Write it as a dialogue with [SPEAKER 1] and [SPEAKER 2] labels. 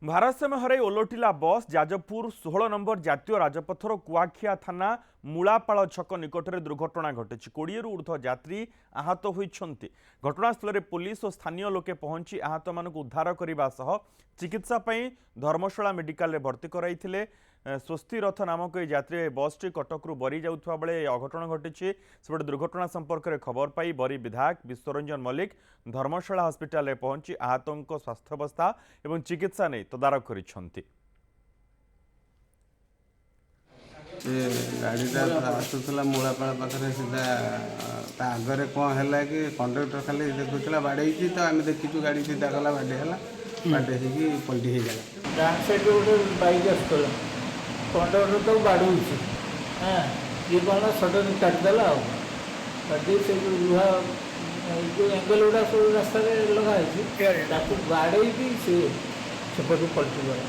[SPEAKER 1] ଭାରସାମ୍ୟ ହରାଇ ଓଲଟିଲା bus Jajpur 16 number ଜାତୀୟ ରାଜପଥର କୁଆଖିଆ ଥାନା ମୂଳାପାଳ ଛକ ନିକଟରେ ଦୁର୍ଘଟଣା ଘଟିଛି। 20ରୁ ଊର୍ଦ୍ଧ୍ୱ ଯାତ୍ରୀ ଆହତ ହୋଇଛନ୍ତି। ଘଟଣାସ୍ଥଳରେ ପୁଲିସ ଓ ସ୍ଥାନୀୟ ଲୋକେ ପହଞ୍ଚି ଆହତମାନଙ୍କୁ ଉଦ୍ଧାର କରିବା ସହ ଚିକିତ୍ସା ପାଇଁ ଧର୍ମଶାଳା ମେଡିକାଲରେ ଭର୍ତ୍ତି କରାଇଥିଲେ। ସ୍ୱସ୍ତି ରଥ ନାମକ ଏହି ଯାତ୍ରୀ ବସ୍ଟି କଟକରୁ ବରୀ ଯାଉଥିବା ବେଳେ ଏହି ଅଘଟଣ ଘଟିଛି। ସେପଟେ ଦୁର୍ଘଟଣା ସମ୍ପର୍କରେ ଖବର ପାଇ ବରୀ ବିଧାୟକ ବିଶ୍ୱରଞ୍ଜନ ମଲ୍ଲିକ ଧର୍ମଶାଳା ହସ୍ପିଟାଲରେ ପହଞ୍ଚି ଆହତଙ୍କ ସ୍ୱାସ୍ଥ୍ୟାବସ୍ଥା ଏବଂ ଚିକିତ୍ସା ନେଇ ତଦାରଖ କରିଛନ୍ତି।
[SPEAKER 2] गाड़ीटा आसूला मूलापाल पाखे सीधा आगे कौन है कि कंडक्टर खाली देखुला बाड़े तो आम देखीचु गाड़ी सीधा गला बाड़े है बाड़े पलटी हो गला
[SPEAKER 3] डांस साइड गोटे बैक आसूला कंडक्टर तो बाड़ू हाँ ये कौन सडन काटिदेला काटी से लुहा जो एंगल गुड़ा सब रास्ता लगाई बाड़े से पलटि गला।